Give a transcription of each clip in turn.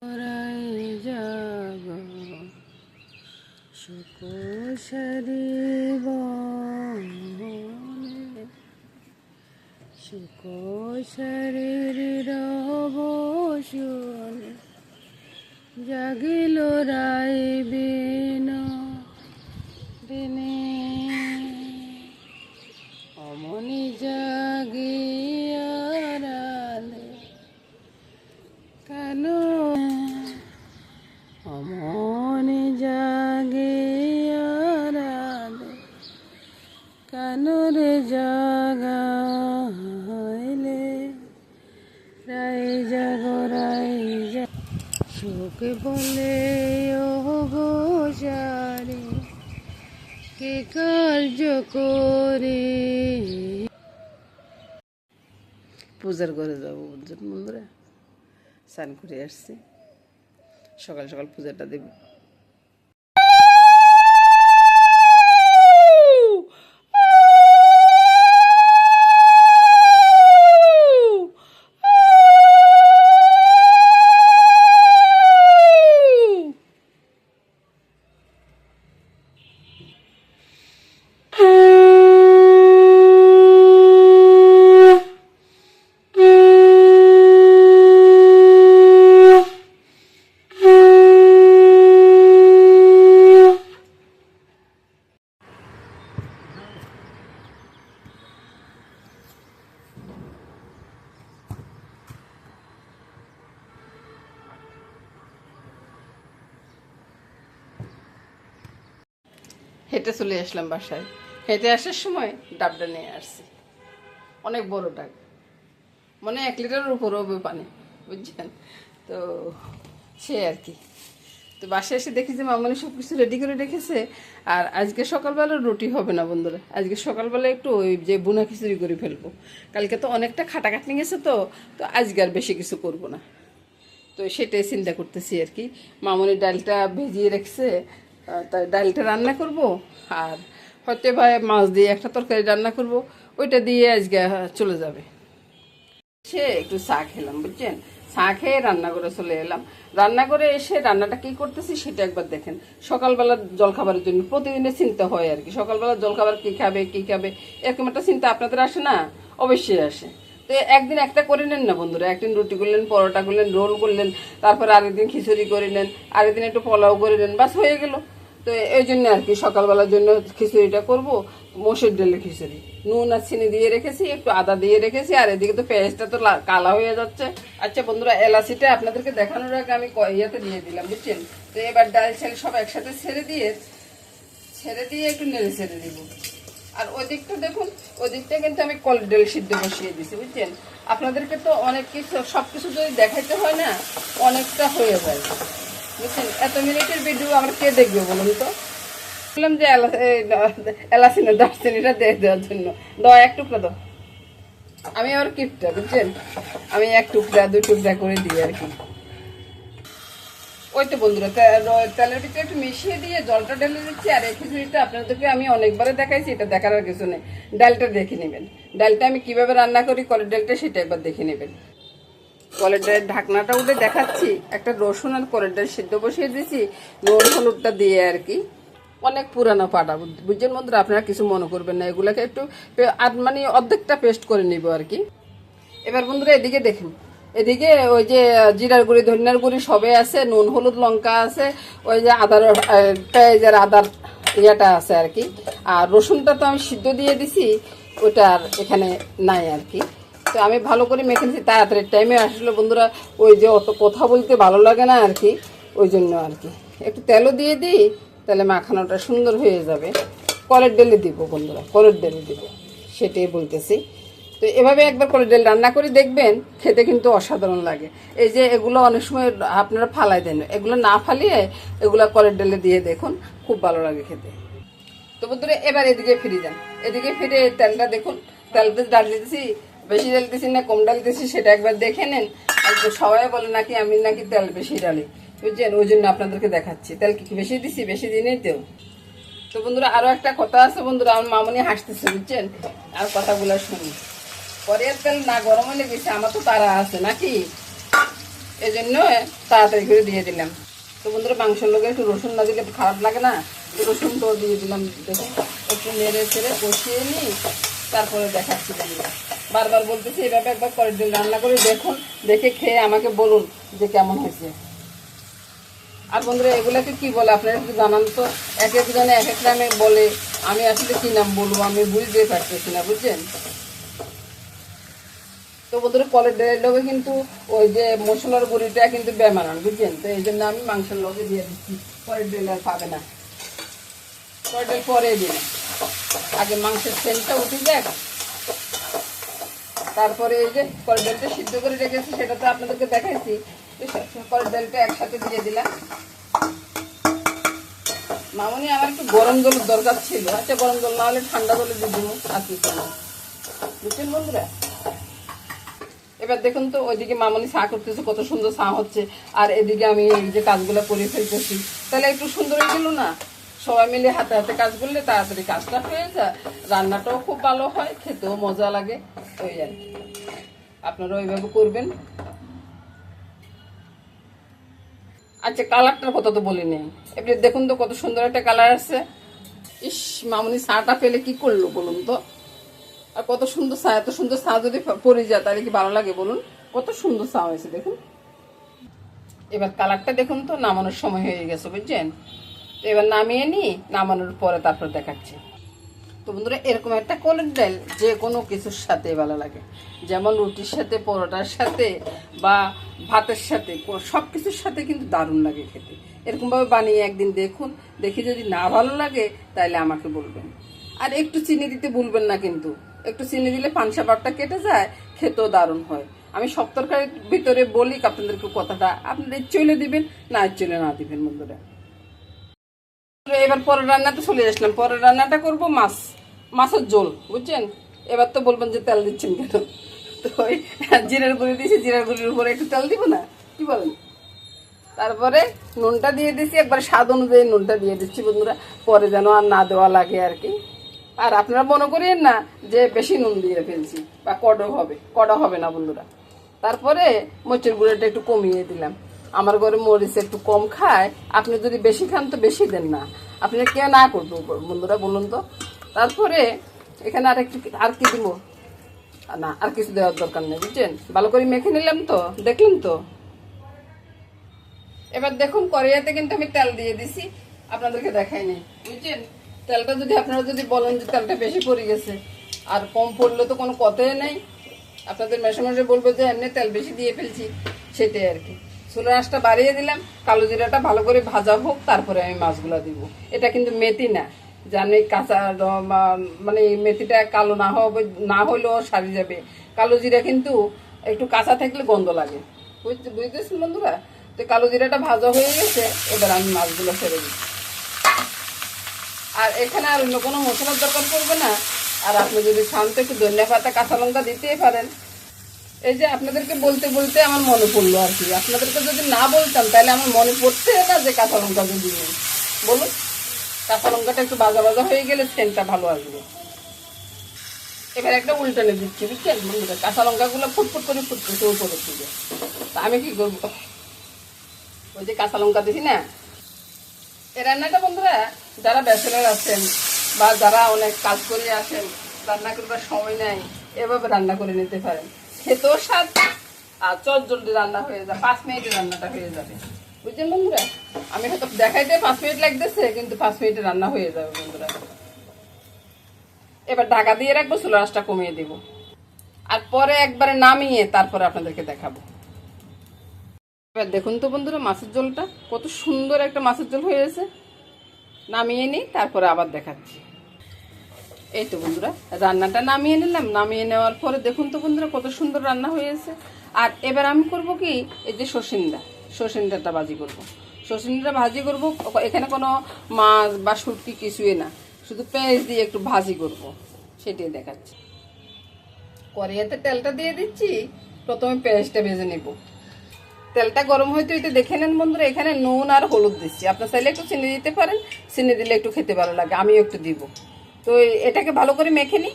ওরাই জাগ সুখ সারি বনে সুখ শরীর বসুন জাগিল রাই বিন দিনে অমনি জাগিয়া রালে কেন অমনি জাগিয়া রালে কেন রে জাগাইলে রাই জাগো রাই জাগ সুখ বলে ও গো সারে কে কার্য করে পূজার ঘরে যাবো বুঝছেন বন্ধুরা স্নান করে আসছি সকাল সকাল পূজাটা দেব হেঁটে চলে আসলাম বাসায় হেঁটে আসার সময় ডাবটা নিয়ে আসছি অনেক বড় ডাব মানে 1 লিটারের উপরে হবে পানি বুঝছেন তো সে আর কি তো বাসায় এসে দেখি যে মামনি সব কিছু রেডি করে রেখেছে আর আজকে সকালবেলা রুটি হবে না বন্ধুরা আজকে সকালবেলা একটু ওই যে বুনা খিচুড়ি করে ফেলবো কালকে তো অনেকটা খাটাখাটনি গেছে তো আজকে আর বেশি কিছু করব না তো সেটাই চিন্তা করতেছি আর কি মামনি ডালটা ভেজিয়ে রেখেছে তাই ডালটা রান্না করব আর হয়তো ভাই মাছ দিয়ে একটা তরকারি রান্না করব ওইটা দিয়ে আজকে চলে যাবে সে একটু চা খেলাম বুঝছেন চা খেয়ে রান্না করে চলে এলাম রান্না করে এসে রান্নাটা কি করতেছি সেটা একবার দেখেন সকালবেলা জলখাবারের জন্য প্রতিদিনের চিন্তা হয় আর কি সকালবেলা জলখাবার কি খাবে এরকম একটা চিন্তা আপনাদের আসে না অবশ্যই আসে তো একদিন একটা করে নেন না বন্ধুরা একদিন রুটি করলেন পরোটা করলেন রোল করলেন তারপর আরেকদিন খিচুড়ি করে নেন আরেকদিন একটু পোলাও করে নেন বাস হয়ে গেল তো এই জন্য আর কি সকালবেলার জন্য খিচুড়িটা করব মসুর ডালের খিচুড়ি নুন আর চিনি দিয়ে রেখেছি একটু আদা দিয়ে রেখেছি আর এদিকে তো পেঁয়াজটা তো কালা হয়ে যাচ্ছে আচ্ছা বন্ধুরা এলাচিটা আপনাদেরকে দেখানোর আগে আমি ইয়েতে দিয়ে দিলাম বুঝছেন তো এবার ডাল চাল সব একসাথে ছেড়ে দিয়ে একটু নেড়ে ছেড়ে দিব আর ওই দিকটা দেখুন ওই দিকটা কিন্তু আমি কলের ডাল সিদ্ধ বসিয়ে দিছি বুঝছেন আপনাদেরকে তো অনেক কিছু সব কিছু যদি দেখাইতে হয় না অনেকটা হয়ে যায় বুঝছেন এত মিনিটের ভিডিও আমরা কে দেখবে বলুন তো বললাম যে এলাচি না দারচিনিটা দিয়ে দেওয়ার জন্য দাও 1 টুকরা দাও আমি আবার কিপটা বুঝছেন আমি 1 টুকরা 2 টুকরা করে দিই আর কি ওই তো বন্ধুরা তেলের ভিতরে একটু মিশিয়ে দিয়ে জলটা ঢেলে দিচ্ছি আর এই খিচুড়িটা আপনাদেরকে আমি অনেকবারে দেখাইছি এটা দেখার আর কিছু নেই ডালটা দেখে নেবেন ডালটা আমি কিভাবে রান্না করি কলের ডালটা সেটা একবার দেখে নেবেন কলের ডালের ঢাকনাটা উঠে দেখাচ্ছি একটা রসুন আর কলের ডাল সিদ্ধ বসিয়ে দিয়েছি নুন হলুদটা দিয়ে আর কি অনেক পুরানো পাটা বুঝছেন বন্ধুরা আপনারা কিছু মনে করবেন না এগুলাকে একটু মানে অর্ধেকটা পেস্ট করে নিব আর কি এবার বন্ধুরা এদিকে দেখুন এদিকে ওই যে জিরার গুঁড়ি ধনিয়ার গুঁড়ি সবে আছে নুন হলুদ লঙ্কা আছে ওই যে আদার পেঁয়াজের আদার ইয়েটা আছে আর কি আর রসুনটা তো আমি সিদ্ধ দিয়ে দিছি ওটা আর এখানে নাই আর কি তো আমি ভালো করে মেখে নিচ্ছি তাড়াতাড়ি টাইমে আসলে বন্ধুরা ওই যে অত কথা বলতে ভালো লাগে না আর কি ওই জন্য আর কি একটু তেলও দিয়ে দিই তাহলে মাখানোটা সুন্দর হয়ে যাবে কলের ডালে দিব বন্ধুরা কলের ডালে দিব সেটাই বলতেছি তো এভাবে একবার কলের ডাল রান্না করে দেখবেন খেতে কিন্তু অসাধারণ লাগে এই যে এগুলো অনেক সময় আপনারা ফালাই দেন এগুলো না ফালিয়ে এগুলো কলের ডালে দিয়ে দেখুন খুব ভালো লাগে খেতে তো বন্ধুরা এবার এদিকে ফিরে যান এদিকে ফিরে তেলটা দেখুন তেলটা ডাল দিতেছি বেশি ডাল দিছি না কম ডাল দিছি সেটা একবার দেখে নেন আর সবাই বলে নাকি আমি নাকি তেল বেশি ডালি বুঝছেন ওই জন্য আপনাদেরকে দেখাচ্ছি তেল কি বেশি দিছি বেশি দিনেই তেও তো বন্ধুরা আরো একটা কথা আছে বন্ধুরা আমার মামনি হাসতেছে বুঝছেন আর কথাগুলো শুনি পরের তেল না গরম হলে গেছে আমার তো তারা আছে নাকি এই জন্য তাড়াতাড়ি করে দিয়ে দিলাম। তো বন্ধুরা মাংসের লোকে একটু রসুন না দিলে খারাপ লাগে না, তো রসুনটাও দিয়ে দিলাম। দেখুন একটু নেড়ে ছেড়ে কষিয়ে নিই, তারপরে দেখাচ্ছি। বন্ধুরা বারবার বলতেছি এভাবে একবার কড়াইর ডাল রান্না করে দেখুন, দেখে খেয়ে আমাকে বলুন যে কেমন হয়েছে। আর বন্ধুরা এগুলাকে কি বলে আপনারা একটু জানান তো, এক একজনে এক এক নামে বলে, আমি আসলে কি নাম বলবো আমি বুঝতে পারতেছি না, বুঝছেন। তো বন্ধুরা কলের ডালের লগে কিন্তু ওই যে মশলার গুঁড়িটা কিন্তু বেমানান, বুঝছেন। তো এই জন্য আমি মাংসের লগে দিয়ে দিচ্ছি, কলের ডাল আর পাবে না, কলের ডাল পরে দিন, আগে মাংসের সেন্টটা উঠে যাক, তারপরে এই যে কলের ডালটা সিদ্ধ করে রেখেছি সেটা তো আপনাদেরকে দেখাইছি। কলের ডালটা একসাথে দিয়ে দিলাম। মামনি আমার একটু গরম জলের দরকার ছিল, আচ্ছা গরম জল না হলে ঠান্ডা জলে দিয়ে দেবো, আর কিছু না, বুঝছেন বন্ধুরা। এবার দেখুন তো ওইদিকে মামনি চা করতেছে, কত সুন্দর চা হচ্ছে, আর এদিকে আমি এই যে কাজগুলো করে ফেলতেছি, তাহলে একটু সুন্দর হয়ে গেল না। সবাই মিলে হাতে হাতে কাজ করলে তাড়াতাড়ি কাজটা হয়ে যায়, রান্নাটাও খুব ভালো হয়, খেতেও মজা লাগে। ওই আর কি, আপনারা ওইভাবে করবেন। আচ্ছা কালারটার কথা তো বলিনি, এবারে দেখুন তো কত সুন্দর একটা কালার আছে। ইস মামনি চাটা পেলে কি করলো বলুন তো, আর কত সুন্দর চা, এত সুন্দর চা যদি পরে যায় তাহলে কি ভালো লাগে বলুন। কত সুন্দর চা হয়েছে দেখুন। এবার কালারটা দেখুন তো, নামানোর সময় হয়ে গেছে, বুঝছেন। তো এবার নামিয়ে নিই, নামানোর পরে তারপর দেখাচ্ছি। তো বন্ধুরা এরকম একটা কলের ডাল যে কোনো কিছুর সাথে ভালো লাগে, যেমন রুটির সাথে, পরোটার সাথে, বা ভাতের সাথে, সব কিছুর সাথে কিন্তু দারুণ লাগে খেতে। এরকমভাবে বানিয়ে একদিন দেখুন, দেখি যদি না ভালো লাগে তাহলে আমাকে বলবেন। আর একটু চিনি দিতে ভুলবেন না কিন্তু, একটু চিনি দিলে পানসা ভাবটা কেটে যায়, খেতেও দারুণ হয়। আমি সব তরকারির ভিতরে বলি আপনাদেরকে কথাটা, আপনাদের চলে দিবেন, না চলে না দিবেন বন্ধুরা। এবার পরের রান্নাতে চলে আসলাম, পরের রান্নাটা করব মাছের ঝোল, বুঝছেন। এবার তো বলবেন যে তেল দিচ্ছেন কেন, তো ওই জিরার গুঁড়ি দিয়েছি, জিরার গুঁড়ির উপরে একটু তেল দিব না, কি বলেন। তারপরে নুনটা দিয়ে দিচ্ছি, একবার স্বাদ অনুযায়ী নুনটা দিয়ে দিচ্ছি বন্ধুরা, পরে যেন আর না দেওয়া লাগে আর কি। আর আপনারা মনে করিয়েন না যে বেশি নুন দিয়ে ফেলছি বা কড়া হবে না বন্ধুরা। তারপরে মরিচের গুঁড়োটা একটু কমিয়ে দিলাম, আমার ঘরে মরিচ একটু কম খায়, আপনি যদি বেশি খান তো বেশি দেন না, আপনি কে না করবো বন্ধুরা বলুন তো। তারপরে এখানে আর কি দিব না, আর কিছু দেওয়ার দরকার নেই, বুঝছেন। ভালো করে মেখে নিলাম, তো দেখলেন তো। এবার দেখুন কড়াইতে কিন্তু আমি তেল দিয়ে দিছি, আপনাদেরকে দেখাই নেই, বুঝছেন। তেলটা যদি আপনারা যদি বলেন যে তেলটা বেশি পড়ে গেছে, আর কম পড়লে তো কোনো কথাই নেই, আপনাদের মেশে মেশে বলবো যে এমনি তেল বেশি দিয়ে ফেলছি, সেটাই আর কি। চুলার আঁচটা বাড়িয়ে দিলাম, কালো জিরাটা ভালো করে ভাজা হোক, তারপরে আমি মাছগুলো দিব। এটা কিন্তু মেথি না, জানি কাঁচা, মানে মেথিটা কালো না হলেও সারি যাবে। কালো জিরা কিন্তু একটু কাঁচা থাকলে গন্ধ লাগে, বুঝতেছেন বন্ধুরা। তো কালো জিরাটা ভাজা হয়ে গেছে, এবার আমি মাছগুলো ছেড়ে দিই। আর এখানে আর অন্য কোনো মশলার দরকার পড়বে না। আর আপনি যদি শান্ত একটু ধনিয়া পাতা, কাঁচা লঙ্কা দিতেই পারেন। এই যে আপনাদেরকে বলতে বলতে আমার মনে পড়লো আর কি, আপনাদেরকে যদি না বলতাম তাহলে আমার মনে পড়তে না যে কাঁচা লঙ্কা যদি বলুন। কাঁচা লঙ্কাটা একটু ভাজা ভাজা হয়ে গেলে সেন্টটা ভালো আসবে। এবার একটা উল্টানে দিচ্ছি, বুঝছেন বন্ধুরা। কাঁচা লঙ্কাগুলো ফুটফুট করে ফুটতেছে উপরের দিকে, তা আমি কি করবো, ওই যে কাঁচা লঙ্কা দিছি না। এই রান্নাটা বন্ধুরা যারা ব্যাচেলার আছেন বা যারা অনেক কাজ করে আসেন, রান্না করবার সময় নেই, এভাবে রান্না করে নিতে পারেন, খেতেও স্বাদ, আর জলদি রান্না হয়ে যায়, 5 মিনিটে রান্নাটা হয়ে যাবে, বুঝছেন বন্ধুরা। আমি হয়তো দেখাইতে 5 মিনিট লাগতেছে, কিন্তু 5 মিনিটে রান্না হয়ে যাবে বন্ধুরা। এবার ঢাকা দিয়ে রাখবো, চুলার আঁচটা কমিয়ে দিব, আর পরে একবারে নামিয়ে তারপরে আপনাদেরকে দেখাবো। এবার দেখুন তো বন্ধুরা মাছের ঝোলটা কত সুন্দর একটা মাছের ঝোল হয়েছে। নামিয়ে নিই, তারপরে আবার দেখাচ্ছি। এই তো বন্ধুরা রান্নাটা নামিয়ে নিলাম, নামিয়ে নেওয়ার পরে দেখুন তো বন্ধুরা কত সুন্দর রান্না হয়েছে। আর এবার আমি করব কি, এই যে সর্ষেন্ডাটা ভাজি করব। সর্ষেন্ডাটা ভাজি করব, এখানে কোনো মাছ বা শুটকি কিছুই না, শুধু পেঁয়াজ দিয়ে একটু ভাজি করব, সেটাই দেখাচ্ছি। কড়াইতে তেলটা দিয়ে দিচ্ছি, প্রথমে পেঁয়াজটা ভেজে নেব। তেলটা গরম হইতে হইতে দেখে নেন বন্ধুরা, এখানে নুন আর হলুদ দিচ্ছি, আপনার চাইলে একটু চিনি দিতে পারেন, চিনি দিলে একটু খেতে ভালো লাগে, আমিও একটু দিব। তো এটাকে ভালো করে মেখে নিই।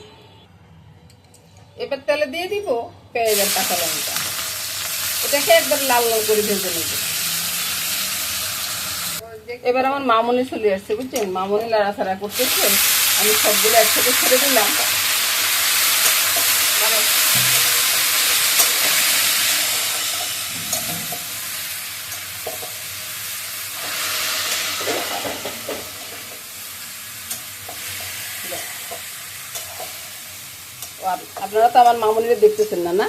এবার তেলে দিয়ে দিব পেঁয়াজ আর কাঁচা লঙ্কা, এটাকে একবার লাল লাল করে ভেজে নেব। এবার আমার মামনি চলে আসছে, বুঝছেন, মামনি লাড়াছাড়া করতেছে, আমি সবগুলো একসাথে ছেড়ে দিলাম। আপনারা তো আমার মামনিরে দেখতেছেন না, না?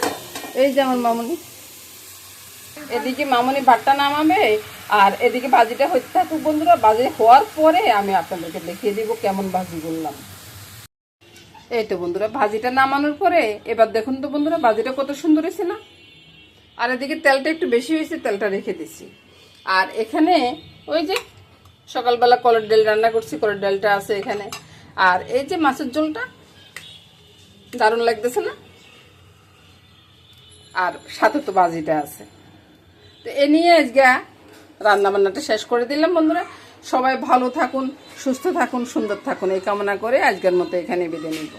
এই যে আমার মামনি, এদিকে মামনি ভাতটা নামাবে আর এদিকে ভাজিটা হতে থাকুক বন্ধুরা। ভাজি হওয়ার পরে আমি আপনাদেরকে দেখিয়ে দিব কেমন ভাজি করলাম। এই তো বন্ধুরা, ভাজিটা নামানোর পরে এবার দেখুন তো বন্ধুরা, ভাজিটা কত সুন্দর হয়েছে না? আর এদিকে তেলটা একটু বেশি হয়েছে, তেলটা রেখে দিছি। আর এখানে ওই যে সকালবেলা কলের ডাল রান্না করছি, কলের ডালটা আছে এখানে। আর এই যে মাছের ঝোলটা দারুণ লাগতেছে না? আর সাথে তো ভাজিটা আছে। তো এ নিয়ে আজকে রান্না বান্নাটা শেষ করে দিলাম বন্ধুরা। সবাই ভালো থাকুন, সুস্থ থাকুন, সুন্দর থাকুন, এই কামনা করে আজকের মতো এখানে বিদায় নিব।